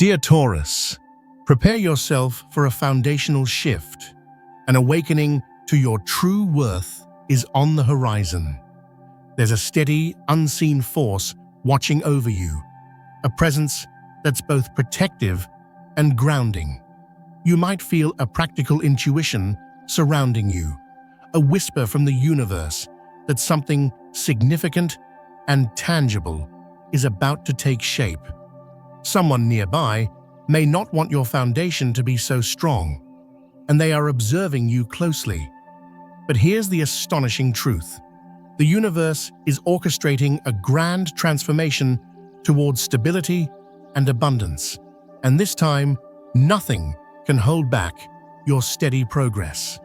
Dear Taurus, prepare yourself for a foundational shift. An awakening to your true worth is on the horizon. There's a steady, unseen force watching over you, a presence that's both protective and grounding. You might feel a practical intuition surrounding you, a whisper from the universe that something significant and tangible is about to take shape. Someone nearby may not want your foundation to be so strong, and they are observing you closely. But here's the astonishing truth. The universe is orchestrating a grand transformation towards stability and abundance, and this time, nothing can hold back your steady progress.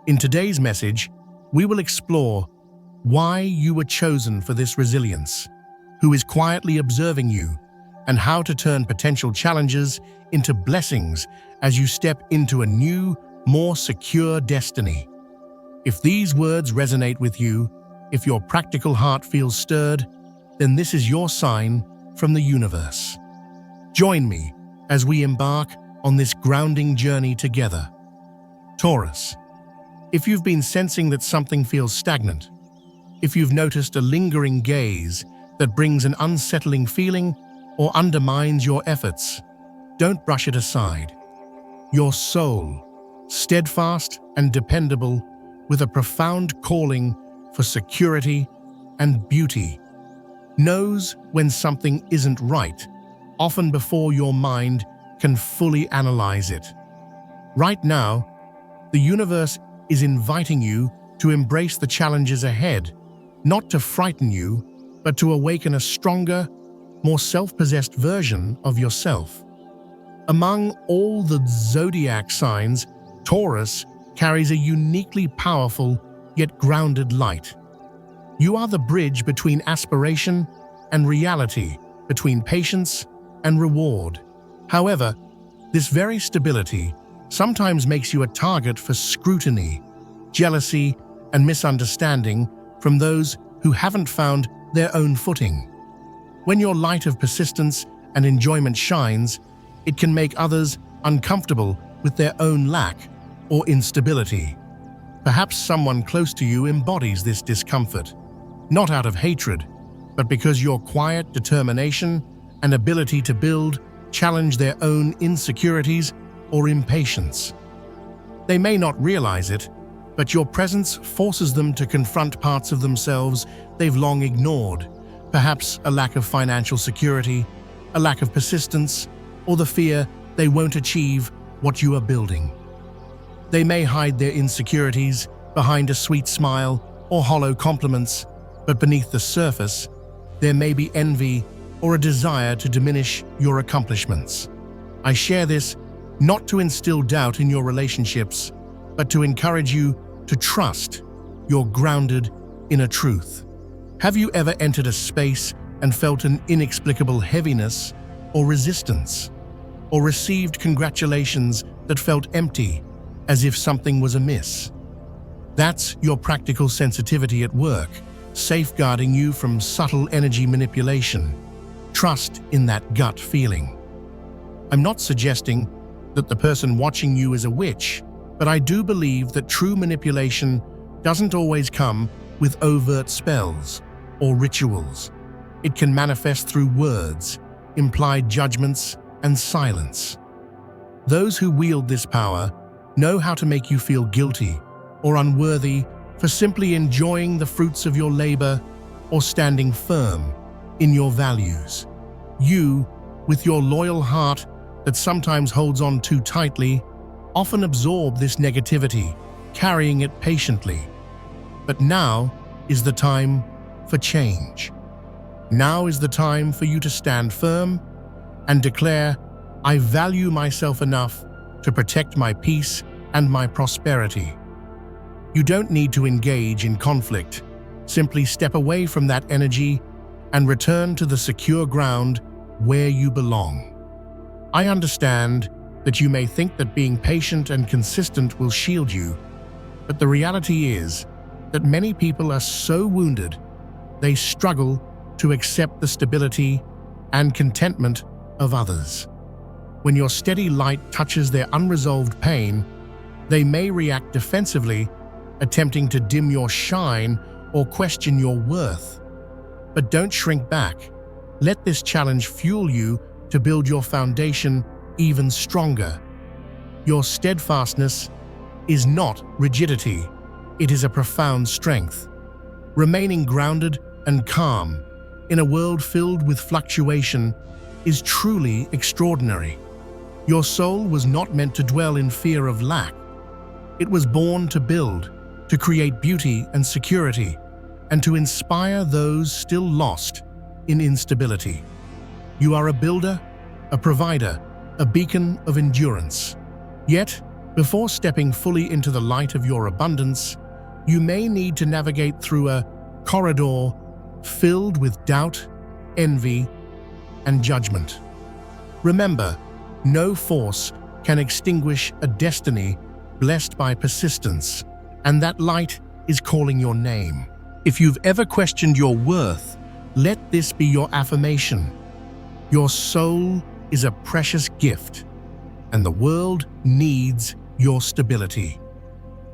In today's message, we will explore why you were chosen for this resilience, who is quietly observing you, and how to turn potential challenges into blessings as you step into a new, more secure destiny. If these words resonate with you, if your practical heart feels stirred, then this is your sign from the universe. Join me as we embark on this grounding journey together. Taurus, if you've been sensing that something feels stagnant, if you've noticed a lingering gaze that brings an unsettling feeling or undermines your efforts, don't brush it aside. Your soul, steadfast and dependable, with a profound calling for security and beauty, knows when something isn't right, often before your mind can fully analyze it. Right now, the universe is inviting you to embrace the challenges ahead, not to frighten you, but to awaken a stronger, more self-possessed version of yourself. Among all the zodiac signs, Taurus carries a uniquely powerful yet grounded light. You are the bridge between aspiration and reality, between patience and reward. However, this very stability sometimes makes you a target for scrutiny, jealousy, and misunderstanding from those who haven't found their own footing. When your light of persistence and enjoyment shines, it can make others uncomfortable with their own lack or instability. Perhaps someone close to you embodies this discomfort, not out of hatred, but because your quiet determination and ability to build challenge their own insecurities or impatience. They may not realize it, but your presence forces them to confront parts of themselves they've long ignored. Perhaps a lack of financial security, a lack of persistence, or the fear they won't achieve what you are building. They may hide their insecurities behind a sweet smile or hollow compliments, but beneath the surface, there may be envy or a desire to diminish your accomplishments. I share this not to instill doubt in your relationships, but to encourage you to trust your grounded inner truth. Have you ever entered a space and felt an inexplicable heaviness or resistance? Or received congratulations that felt empty, as if something was amiss? That's your practical sensitivity at work, safeguarding you from subtle energy manipulation. Trust in that gut feeling. I'm not suggesting that the person watching you is a witch, but I do believe that true manipulation doesn't always come with overt spells or rituals. It can manifest through words, implied judgments, and silence. Those who wield this power know how to make you feel guilty or unworthy for simply enjoying the fruits of your labor or standing firm in your values. You, with your loyal heart that sometimes holds on too tightly, often absorb this negativity, carrying it patiently. But now is the time for change. Now is the time for you to stand firm and declare, I value myself enough to protect my peace and my prosperity. You don't need to engage in conflict. Simply step away from that energy and return to the secure ground where you belong. I understand that you may think that being patient and consistent will shield you, but the reality is that many people are so wounded, they struggle to accept the stability and contentment of others. When your steady light touches their unresolved pain, they may react defensively, attempting to dim your shine or question your worth. But don't shrink back. Let this challenge fuel you to build your foundation even stronger. Your steadfastness is not rigidity, it is a profound strength. Remaining grounded and calm in a world filled with fluctuation is truly extraordinary. Your soul was not meant to dwell in fear of lack. It was born to build, to create beauty and security, and to inspire those still lost in instability. You are a builder, a provider, a beacon of endurance. Yet, before stepping fully into the light of your abundance, you may need to navigate through a corridor filled with doubt, envy, and judgment. Remember, no force can extinguish a destiny blessed by persistence, and that light is calling your name. If you've ever questioned your worth, let this be your affirmation. Your soul is a precious gift, and the world needs your stability.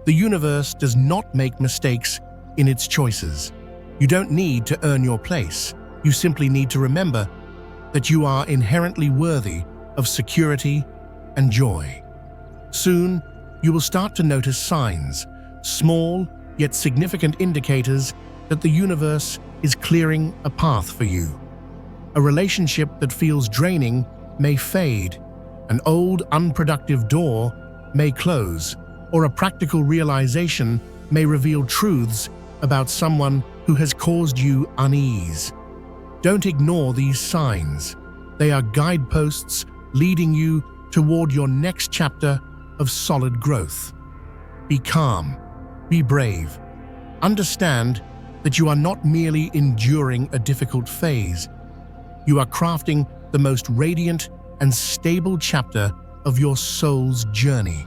The universe does not make mistakes in its choices. You don't need to earn your place. You simply need to remember that you are inherently worthy of security and joy. Soon, you will start to notice signs, small yet significant indicators that the universe is clearing a path for you. A relationship that feels draining may fade, an old unproductive door may close, or a practical realization may reveal truths about someone who has caused you unease. Don't ignore these signs. They are guideposts leading you toward your next chapter of solid growth. Be calm, be brave. Understand that you are not merely enduring a difficult phase. You are crafting the most radiant and stable chapter of your soul's journey.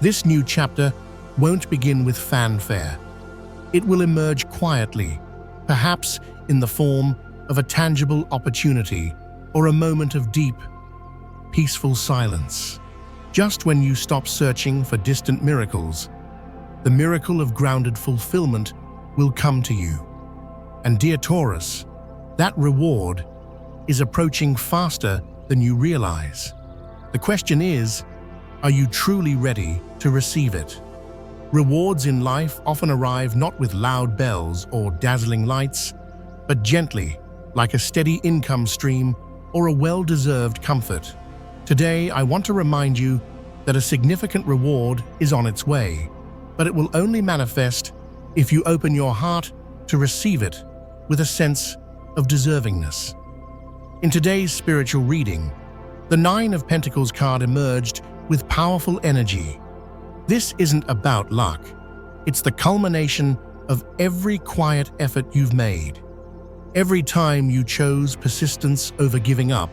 This new chapter won't begin with fanfare. It will emerge quietly, perhaps in the form of a tangible opportunity or a moment of deep, peaceful silence. Just when you stop searching for distant miracles, the miracle of grounded fulfillment will come to you. And dear Taurus, that reward is approaching faster than you realize. The question is, are you truly ready to receive it? Rewards in life often arrive not with loud bells or dazzling lights, but gently, like a steady income stream or a well-deserved comfort. Today, I want to remind you that a significant reward is on its way, but it will only manifest if you open your heart to receive it with a sense of deservingness. In today's spiritual reading, the Nine of Pentacles card emerged with powerful energy. This isn't about luck. It's the culmination of every quiet effort you've made. Every time you chose persistence over giving up,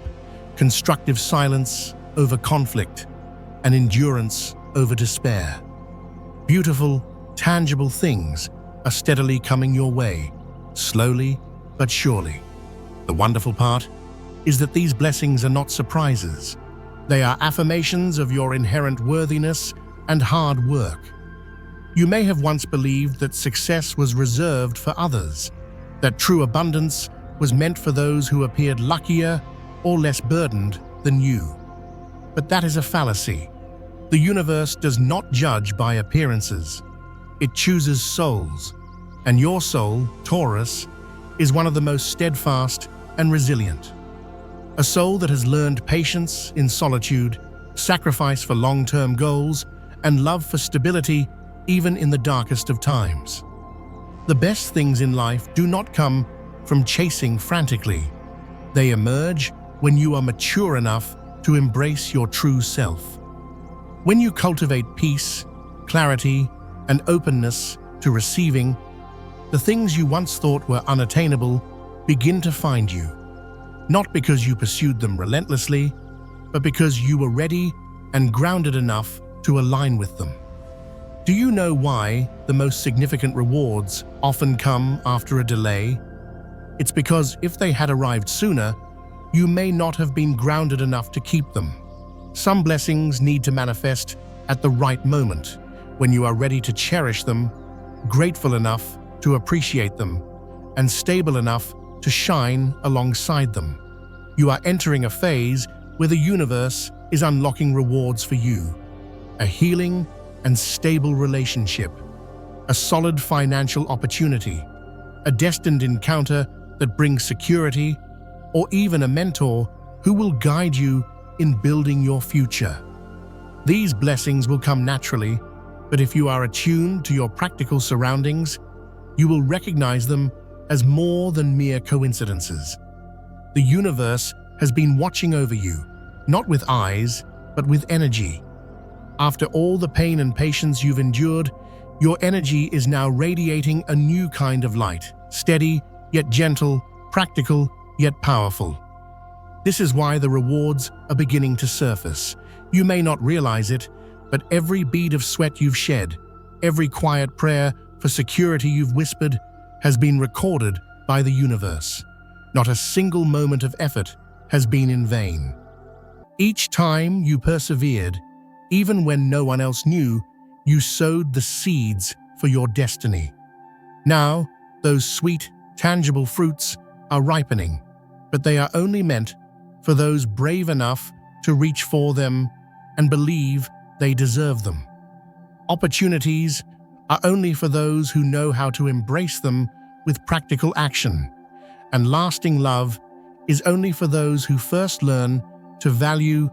constructive silence over conflict, and endurance over despair. Beautiful, tangible things are steadily coming your way, slowly but surely. The wonderful part is that these blessings are not surprises. They are affirmations of your inherent worthiness and hard work. You may have once believed that success was reserved for others, that true abundance was meant for those who appeared luckier or less burdened than you. But that is a fallacy. The universe does not judge by appearances. It chooses souls, and your soul, Taurus, is one of the most steadfast and resilient. A soul that has learned patience in solitude, sacrifice for long-term goals, and love for stability even in the darkest of times. The best things in life do not come from chasing frantically. They emerge when you are mature enough to embrace your true self. When you cultivate peace, clarity, and openness to receiving, the things you once thought were unattainable begin to find you. Not because you pursued them relentlessly, but because you were ready and grounded enough to align with them. Do you know why the most significant rewards often come after a delay? It's because if they had arrived sooner, you may not have been grounded enough to keep them. Some blessings need to manifest at the right moment, when you are ready to cherish them, grateful enough to appreciate them, and stable enough to shine alongside them. You are entering a phase where the universe is unlocking rewards for you. A healing and stable relationship, a solid financial opportunity, a destined encounter that brings security, or even a mentor who will guide you in building your future. These blessings will come naturally, but if you are attuned to your practical surroundings, you will recognize them as more than mere coincidences. The universe has been watching over you, not with eyes, but with energy. After all the pain and patience you've endured, your energy is now radiating a new kind of light, steady yet gentle, practical yet powerful. This is why the rewards are beginning to surface. You may not realize it, but every bead of sweat you've shed, every quiet prayer for security you've whispered, has been recorded by the universe. Not a single moment of effort has been in vain. Each time you persevered, even when no one else knew, you sowed the seeds for your destiny. Now, those sweet, tangible fruits are ripening, but they are only meant for those brave enough to reach for them and believe they deserve them. Opportunities are only for those who know how to embrace them with practical action, and lasting love is only for those who first learn to value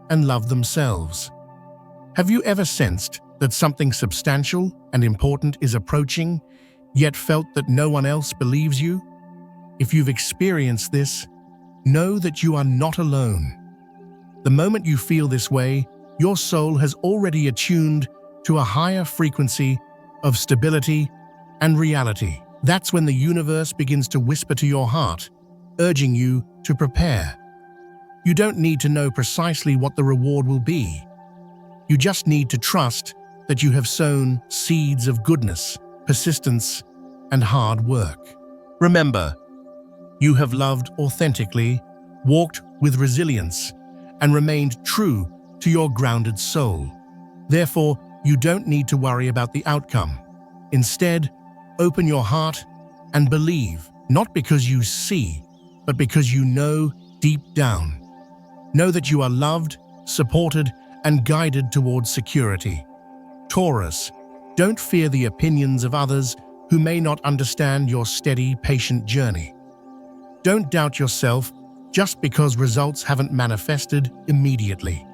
and love themselves. Have you ever sensed that something substantial and important is approaching, yet felt that no one else believes you? If you've experienced this, know that you are not alone. The moment you feel this way, your soul has already attuned to a higher frequency of stability and reality. That's when the universe begins to whisper to your heart, urging you to prepare. You don't need to know precisely what the reward will be. You just need to trust that you have sown seeds of goodness, persistence, and hard work. Remember, you have loved authentically, walked with resilience, and remained true to your grounded soul. Therefore, you don't need to worry about the outcome. Instead, open your heart and believe, not because you see, but because you know deep down. Know that you are loved, supported, and guided towards security. Taurus, don't fear the opinions of others who may not understand your steady, patient journey. Don't doubt yourself just because results haven't manifested immediately.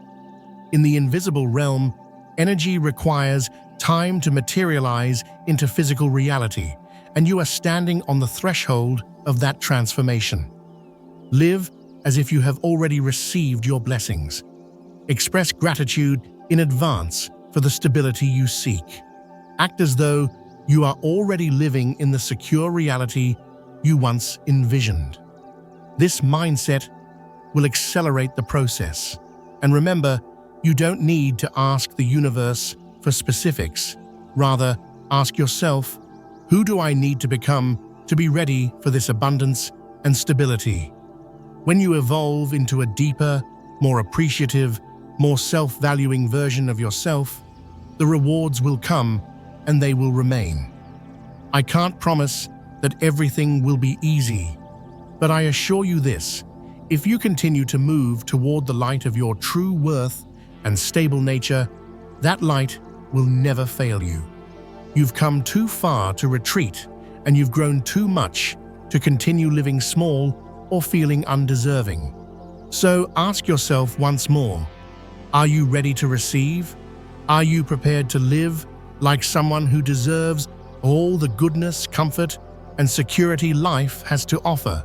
In the invisible realm, energy requires time to materialize into physical reality, and you are standing on the threshold of that transformation. Live as if you have already received your blessings. Express gratitude in advance for the stability you seek. Act as though you are already living in the secure reality you once envisioned. This mindset will accelerate the process. And remember, you don't need to ask the universe for specifics. Rather, ask yourself, who do I need to become to be ready for this abundance and stability? When you evolve into a deeper, more appreciative, more self-valuing version of yourself, the rewards will come and they will remain. I can't promise that everything will be easy, but I assure you this: if you continue to move toward the light of your true worth and stable nature, that light will never fail you. You've come too far to retreat, and you've grown too much to continue living small or feeling undeserving. So ask yourself once more, are you ready to receive? Are you prepared to live like someone who deserves all the goodness, comfort, and security life has to offer?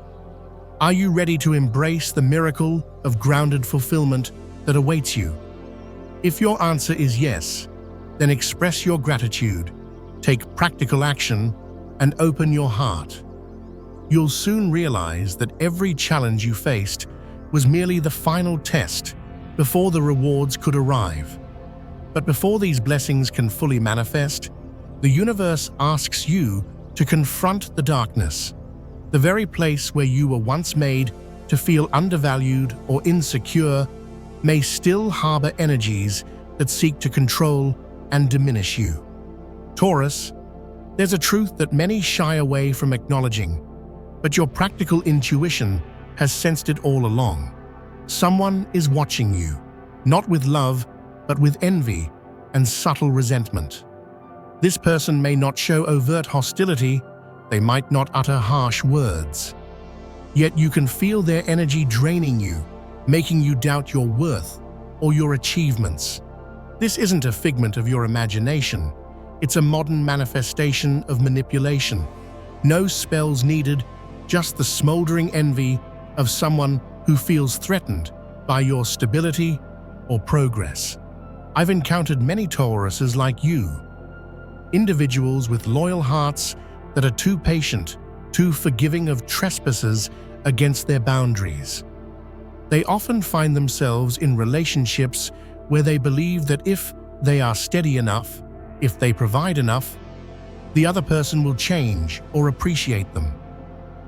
Are you ready to embrace the miracle of grounded fulfillment that awaits you? If your answer is yes, then express your gratitude, take practical action, and open your heart. You'll soon realize that every challenge you faced was merely the final test before the rewards could arrive. But before these blessings can fully manifest, the universe asks you to confront the darkness, the very place where you were once made to feel undervalued or insecure. may still harbor energies that seek to control and diminish you. Taurus, there's a truth that many shy away from acknowledging, but your practical intuition has sensed it all along. Someone is watching you, not with love, but with envy and subtle resentment. This person may not show overt hostility, they might not utter harsh words. Yet you can feel their energy draining you, making you doubt your worth or your achievements. This isn't a figment of your imagination, it's a modern manifestation of manipulation. No spells needed, just the smoldering envy of someone who feels threatened by your stability or progress. I've encountered many Tauruses like you, individuals with loyal hearts that are too patient, too forgiving of trespasses against their boundaries. They often find themselves in relationships where they believe that if they are steady enough, if they provide enough, the other person will change or appreciate them.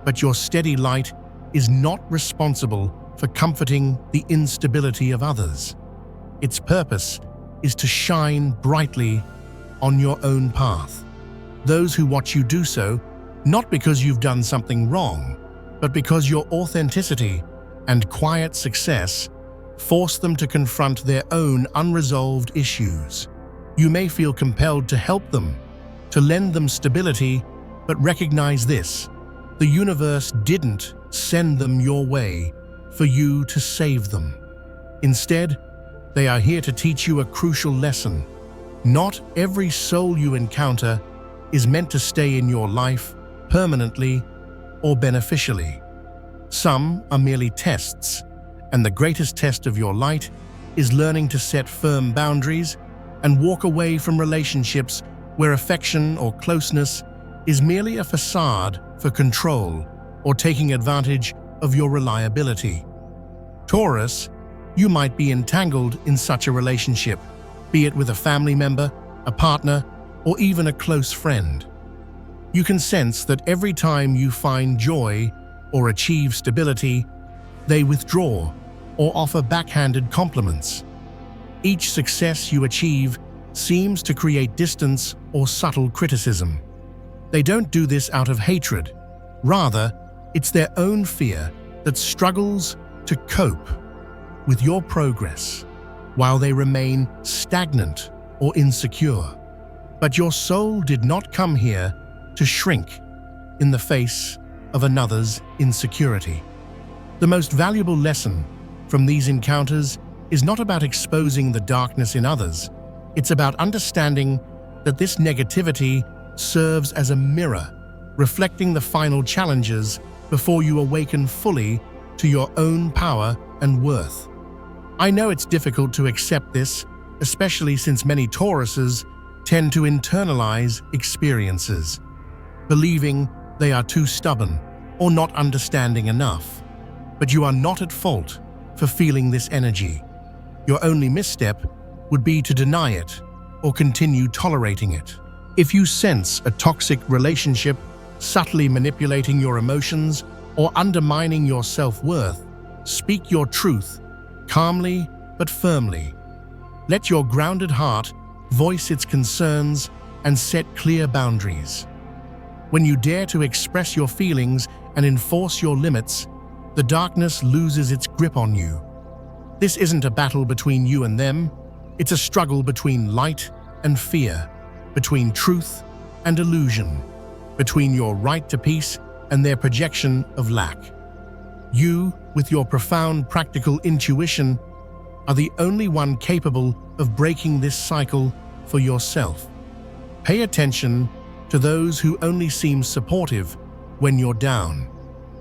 But your steady light is not responsible for comforting the instability of others. Its purpose is to shine brightly on your own path. Those who watch you do so, not because you've done something wrong, but because your authenticity and quiet success force them to confront their own unresolved issues. You may feel compelled to help them, to lend them stability, but recognize this: the universe didn't send them your way for you to save them. Instead, they are here to teach you a crucial lesson. Not every soul you encounter is meant to stay in your life permanently or beneficially. Some are merely tests, and the greatest test of your light is learning to set firm boundaries and walk away from relationships where affection or closeness is merely a facade for control or taking advantage of your reliability. Taurus, you might be entangled in such a relationship, be it with a family member, a partner, or even a close friend. You can sense that every time you find joy or achieve stability, they withdraw or offer backhanded compliments. Each success you achieve seems to create distance or subtle criticism. They don't do this out of hatred. Rather, it's their own fear that struggles to cope with your progress while they remain stagnant or insecure. But your soul did not come here to shrink in the face of another's insecurity. The most valuable lesson from these encounters is not about exposing the darkness in others. It's about understanding that this negativity serves as a mirror, reflecting the final challenges before you awaken fully to your own power and worth. I know it's difficult to accept this, especially since many Tauruses tend to internalize experiences, believing they are too stubborn or not understanding enough. But you are not at fault for feeling this energy. Your only misstep would be to deny it or continue tolerating it. If you sense a toxic relationship subtly manipulating your emotions or undermining your self-worth, speak your truth calmly but firmly. Let your grounded heart voice its concerns and set clear boundaries. When you dare to express your feelings and enforce your limits, the darkness loses its grip on you. This isn't a battle between you and them, it's a struggle between light and fear, between truth and illusion, between your right to peace and their projection of lack. You, with your profound practical intuition, are the only one capable of breaking this cycle for yourself. Pay attention to those who only seem supportive when you're down,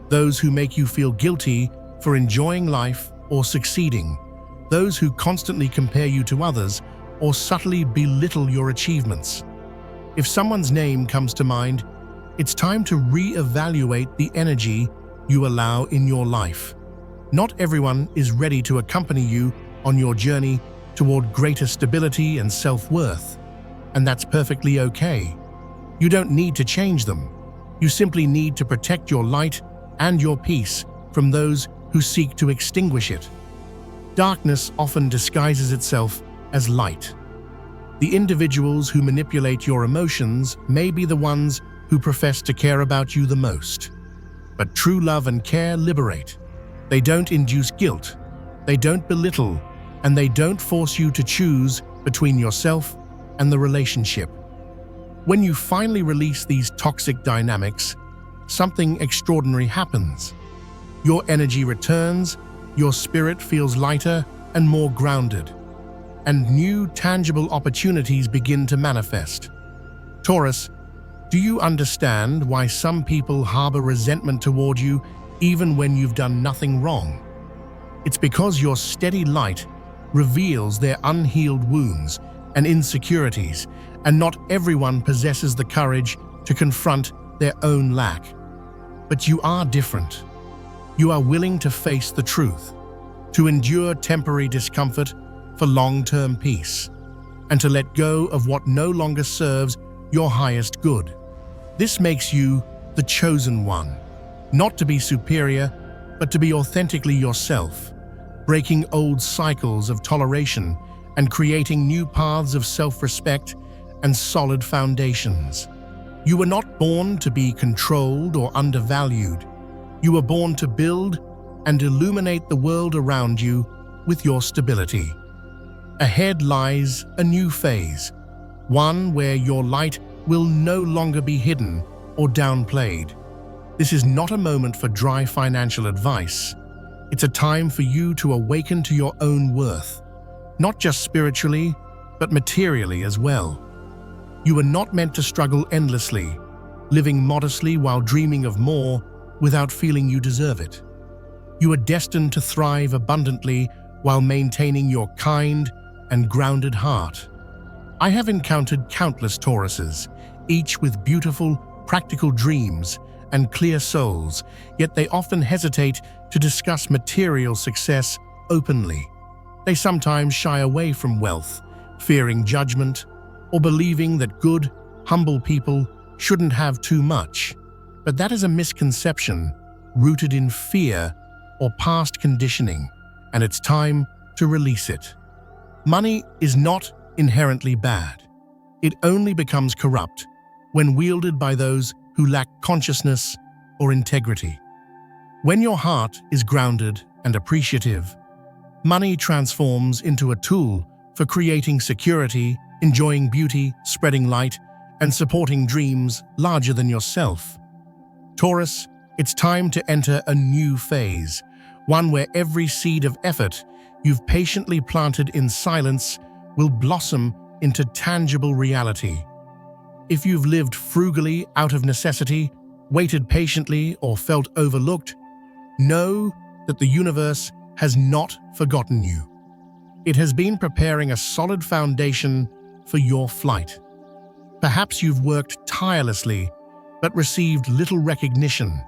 those who make you feel guilty for enjoying life or succeeding, those who constantly compare you to others or subtly belittle your achievements. If someone's name comes to mind, it's time to re-evaluate the energy you allow in your life. Not everyone is ready to accompany you on your journey toward greater stability and self-worth, and that's perfectly okay. You don't need to change them. You simply need to protect your light and your peace from those who seek to extinguish it. Darkness often disguises itself as light. The individuals who manipulate your emotions may be the ones who profess to care about you the most. But true love and care liberate. They don't induce guilt, they don't belittle, and they don't force you to choose between yourself and the relationship. When you finally release these toxic dynamics, something extraordinary happens. Your energy returns, your spirit feels lighter and more grounded, and new tangible opportunities begin to manifest. Taurus, do you understand why some people harbor resentment toward you even when you've done nothing wrong? It's because your steady light reveals their unhealed wounds and insecurities, and not everyone possesses the courage to confront their own lack. But you are different. You are willing to face the truth, to endure temporary discomfort for long-term peace, and to let go of what no longer serves your highest good. This makes you the chosen one, not to be superior, but to be authentically yourself, breaking old cycles of toleration and creating new paths of self-respect and solid foundations. You were not born to be controlled or undervalued. You were born to build and illuminate the world around you with your stability. Ahead lies a new phase, one where your light will no longer be hidden or downplayed. This is not a moment for dry financial advice. It's a time for you to awaken to your own worth, not just spiritually, but materially as well. You are not meant to struggle endlessly, living modestly while dreaming of more without feeling you deserve it. You are destined to thrive abundantly while maintaining your kind and grounded heart. I have encountered countless Tauruses, each with beautiful, practical dreams and clear souls, yet they often hesitate to discuss material success openly. They sometimes shy away from wealth, fearing judgment, or believing that good, humble people shouldn't have too much. But that is a misconception rooted in fear or past conditioning, and it's time to release it. Money is not inherently bad. It only becomes corrupt when wielded by those who lack consciousness or integrity. When your heart is grounded and appreciative, money transforms into a tool for creating security, enjoying beauty, spreading light, and supporting dreams larger than yourself. Taurus, it's time to enter a new phase, one where every seed of effort you've patiently planted in silence will blossom into tangible reality. If you've lived frugally out of necessity, waited patiently, or felt overlooked, know that the universe has not forgotten you. It has been preparing a solid foundation for your flight. Perhaps you've worked tirelessly but received little recognition,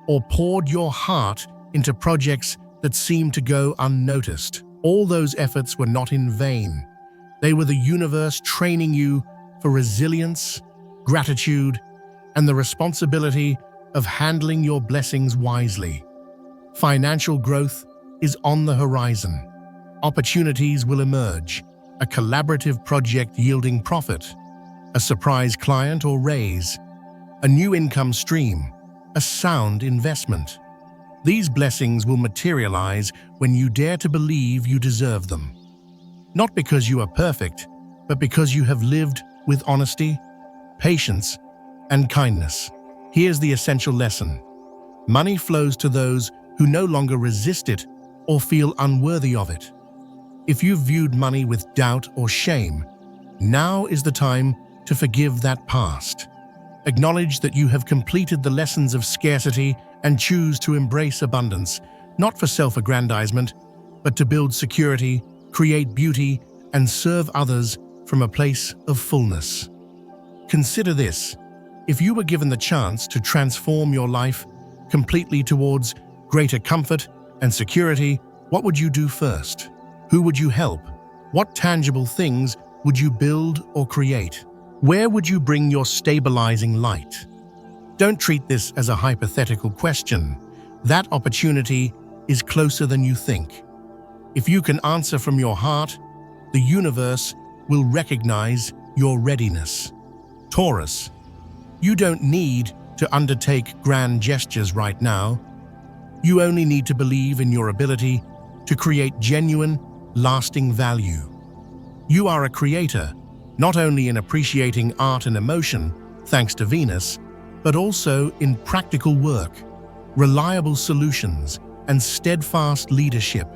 or poured your heart into projects that seemed to go unnoticed. All those efforts were not in vain. They were the universe training you for resilience, gratitude, and the responsibility of handling your blessings wisely. Financial growth is on the horizon. Opportunities will emerge, a collaborative project yielding profit, a surprise client or raise, a new income stream, a sound investment. These blessings will materialize when you dare to believe you deserve them. Not because you are perfect, but because you have lived with honesty, patience, and kindness. Here's the essential lesson. Money flows to those who no longer resist it or feel unworthy of it. If you've viewed money with doubt or shame, now is the time to forgive that past. Acknowledge that you have completed the lessons of scarcity and choose to embrace abundance, not for self-aggrandizement, but to build security, create beauty, and serve others from a place of fullness. Consider this. If you were given the chance to transform your life completely towards greater comfort and security, what would you do first? Who would you help? What tangible things would you build or create? Where would you bring your stabilizing light? Don't treat this as a hypothetical question. That opportunity is closer than you think. If you can answer from your heart, the universe will recognize your readiness. Taurus, you don't need to undertake grand gestures right now. You only need to believe in your ability to create genuine, lasting value. You are a creator, not only in appreciating art and emotion, thanks to Venus, but also in practical work, reliable solutions, and steadfast leadership.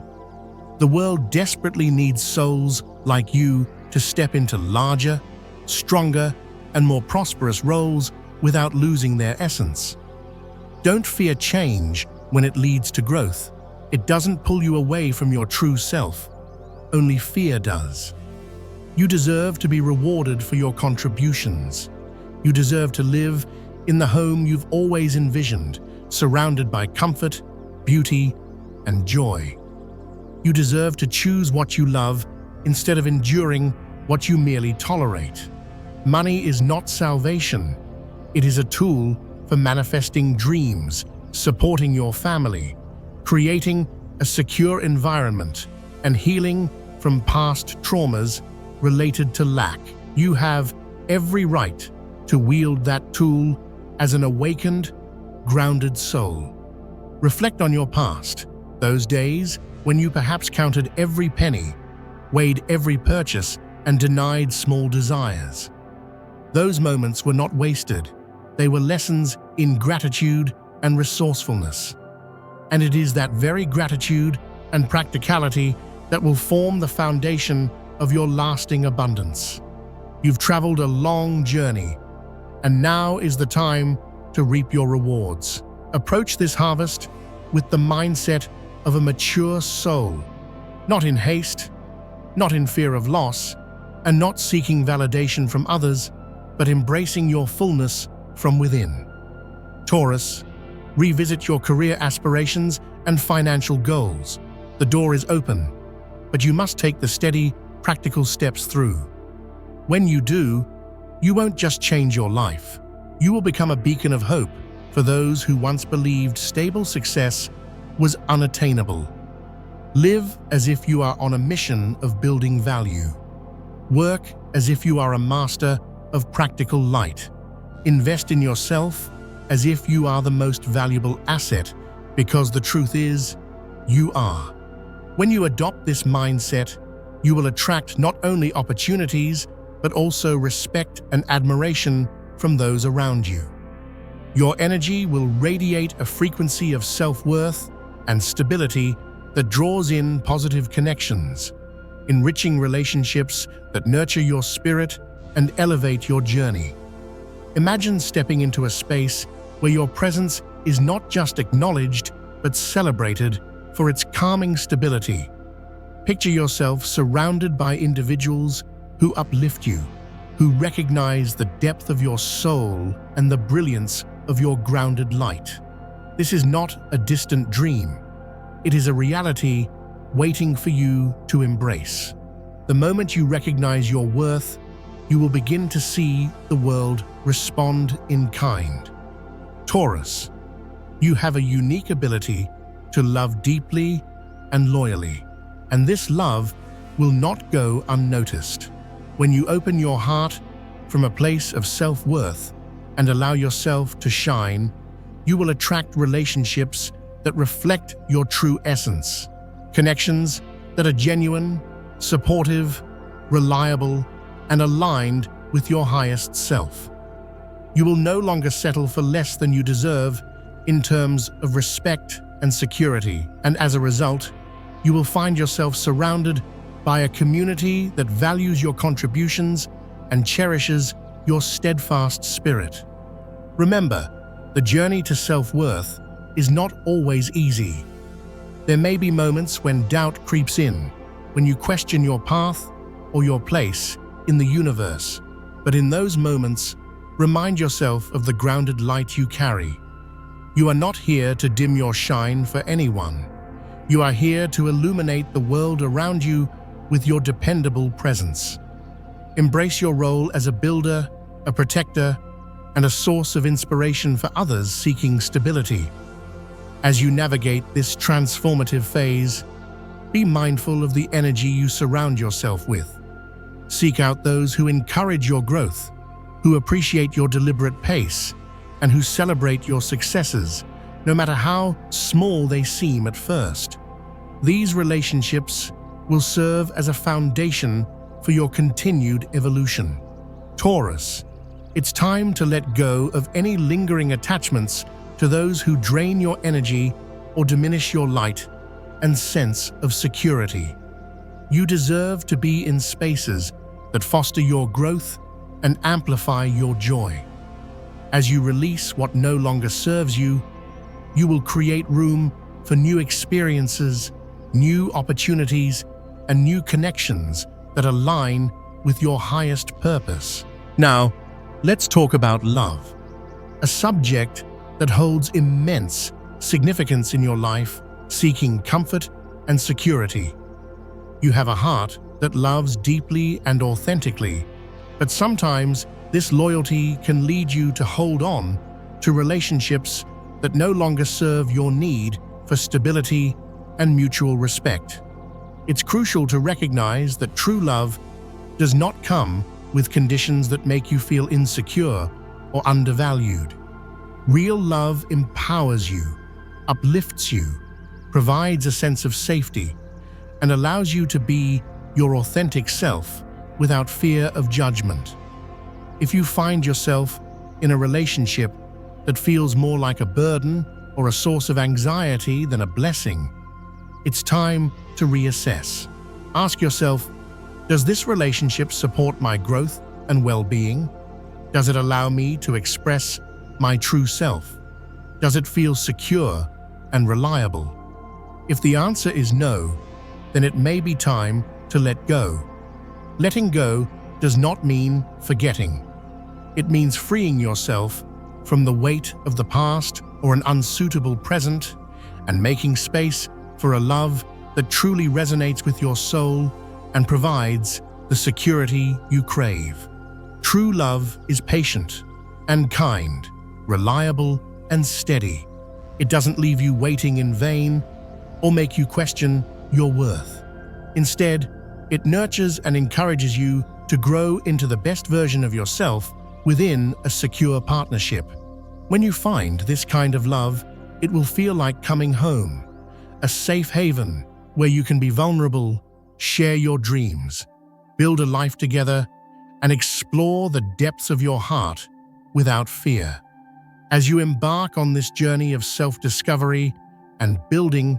The world desperately needs souls like you to step into larger, stronger, and more prosperous roles without losing their essence. Don't fear change when it leads to growth. It doesn't pull you away from your true self. Only fear does. You deserve to be rewarded for your contributions. You deserve to live in the home you've always envisioned, surrounded by comfort, beauty, and joy. You deserve to choose what you love instead of enduring what you merely tolerate. Money is not salvation. It is a tool for manifesting dreams, supporting your family, creating a secure environment, and healing from past traumas related to lack. You have every right to wield that tool as an awakened, grounded soul. Reflect on your past, those days when you perhaps counted every penny, weighed every purchase, and denied small desires. Those moments were not wasted. They were lessons in gratitude and resourcefulness. And it is that very gratitude and practicality that will form the foundation of your lasting abundance. You've traveled a long journey, and now is the time to reap your rewards. Approach this harvest with the mindset of a mature soul, not in haste, not in fear of loss, and not seeking validation from others, but embracing your fullness from within. Taurus, revisit your career aspirations and financial goals. The door is open, but you must take the steady, practical steps through. When you do, you won't just change your life. You will become a beacon of hope for those who once believed stable success was unattainable. Live as if you are on a mission of building value. Work as if you are a master of practical light. Invest in yourself as if you are the most valuable asset, because the truth is, you are. When you adopt this mindset, you will attract not only opportunities, but also respect and admiration from those around you. Your energy will radiate a frequency of self-worth and stability that draws in positive connections, enriching relationships that nurture your spirit and elevate your journey. Imagine stepping into a space where your presence is not just acknowledged, but celebrated for its calming stability. Picture yourself surrounded by individuals who uplift you, who recognize the depth of your soul and the brilliance of your grounded light. This is not a distant dream. It is a reality waiting for you to embrace. The moment you recognize your worth, you will begin to see the world respond in kind. Taurus, you have a unique ability to love deeply and loyally, and this love will not go unnoticed. When you open your heart from a place of self-worth and allow yourself to shine, you will attract relationships that reflect your true essence. Connections that are genuine, supportive, reliable, and aligned with your highest self. You will no longer settle for less than you deserve in terms of respect and security, and as a result, you will find yourself surrounded by a community that values your contributions and cherishes your steadfast spirit. Remember, the journey to self-worth is not always easy. There may be moments when doubt creeps in, when you question your path or your place in the universe. But in those moments, remind yourself of the grounded light you carry. You are not here to dim your shine for anyone. You are here to illuminate the world around you with your dependable presence. Embrace your role as a builder, a protector, and a source of inspiration for others seeking stability. As you navigate this transformative phase, Be mindful of the energy you surround yourself with. Seek out those who encourage your growth, who appreciate your deliberate pace, and who celebrate your successes, no matter how small they seem at first. These relationships will serve as a foundation for your continued evolution. Taurus, it's time to let go of any lingering attachments to those who drain your energy or diminish your light and sense of security. You deserve to be in spaces that foster your growth and amplify your joy. As you release what no longer serves you, you will create room for new experiences, new opportunities, and new connections that align with your highest purpose. Now, let's talk about love, a subject that holds immense significance in your life, seeking comfort and security. You have a heart that loves deeply and authentically, but sometimes this loyalty can lead you to hold on to relationships that no longer serve your need for stability and mutual respect. It's crucial to recognize that true love does not come with conditions that make you feel insecure or undervalued. Real love empowers you, uplifts you, provides a sense of safety, and allows you to be your authentic self without fear of judgment. If you find yourself in a relationship that feels more like a burden or a source of anxiety than a blessing, it's time to reassess. Ask yourself, does this relationship support my growth and well-being? Does it allow me to express my true self? Does it feel secure and reliable? If the answer is no, then it may be time to let go. Letting go does not mean forgetting. It means freeing yourself from the weight of the past or an unsuitable present and making space for a love that truly resonates with your soul and provides the security you crave. True love is patient and kind, reliable and steady. It doesn't leave you waiting in vain or make you question your worth. Instead, it nurtures and encourages you to grow into the best version of yourself within a secure partnership. When you find this kind of love, it will feel like coming home, a safe haven where you can be vulnerable, share your dreams, build a life together, and explore the depths of your heart without fear. As you embark on this journey of self-discovery and building,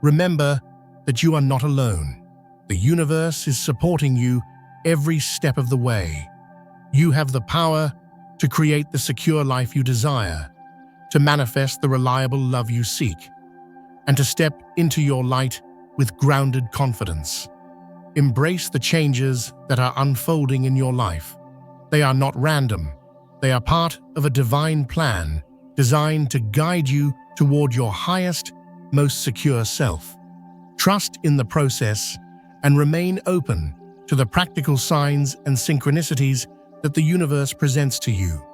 remember that you are not alone. The universe is supporting you every step of the way. You have the power to create the secure life you desire, to manifest the reliable love you seek, and to step into your light with grounded confidence. Embrace the changes that are unfolding in your life. They are not random. They are part of a divine plan designed to guide you toward your highest, most secure self. Trust in the process and remain open to the practical signs and synchronicities that the universe presents to you.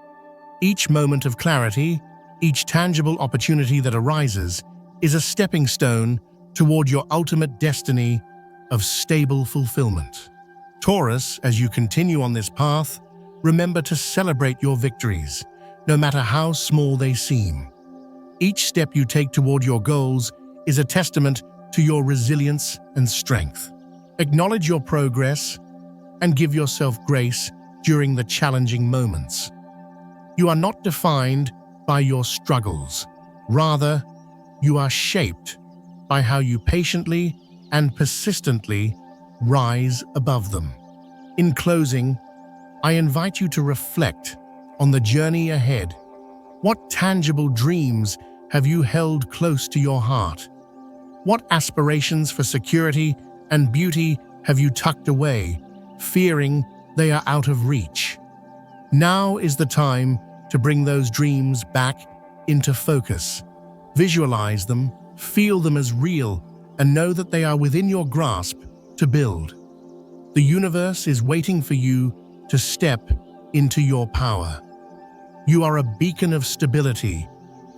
Each moment of clarity, each tangible opportunity that arises, is a stepping stone toward your ultimate destiny of stable fulfillment. Taurus, as you continue on this path, remember to celebrate your victories, no matter how small they seem. Each step you take toward your goals is a testament to your resilience and strength. Acknowledge your progress and give yourself grace during the challenging moments. You are not defined by your struggles. Rather, you are shaped by how you patiently and persistently rise above them. In closing, I invite you to reflect on the journey ahead. What tangible dreams have you held close to your heart? What aspirations for security and beauty have you tucked away, fearing they are out of reach? Now is the time to bring those dreams back into focus. Visualize them, feel them as real, and know that they are within your grasp to build. The universe is waiting for you to step into your power. You are a beacon of stability,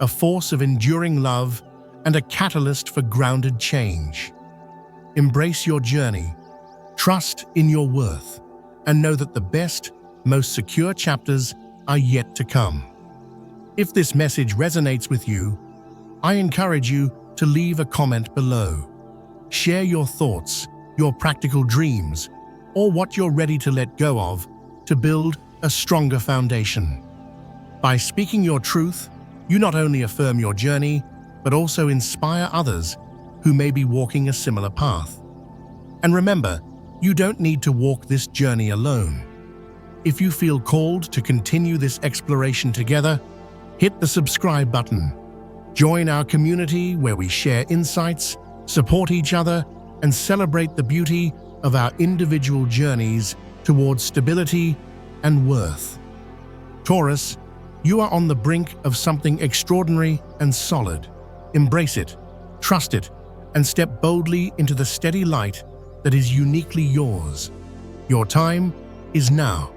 a force of enduring love, and a catalyst for grounded change. Embrace your journey, trust in your worth, and know that the best, most secure chapters are yet to come. If this message resonates with you, I encourage you to leave a comment below. Share your thoughts, your practical dreams, or what you're ready to let go of to build a stronger foundation. By speaking your truth, you not only affirm your journey, but also inspire others who may be walking a similar path. And remember, you don't need to walk this journey alone. If you feel called to continue this exploration together, hit the subscribe button. Join our community where we share insights, support each other, and celebrate the beauty of our individual journeys towards stability and worth. Taurus, you are on the brink of something extraordinary and solid. Embrace it, trust it, and step boldly into the steady light that is uniquely yours. Your time is now.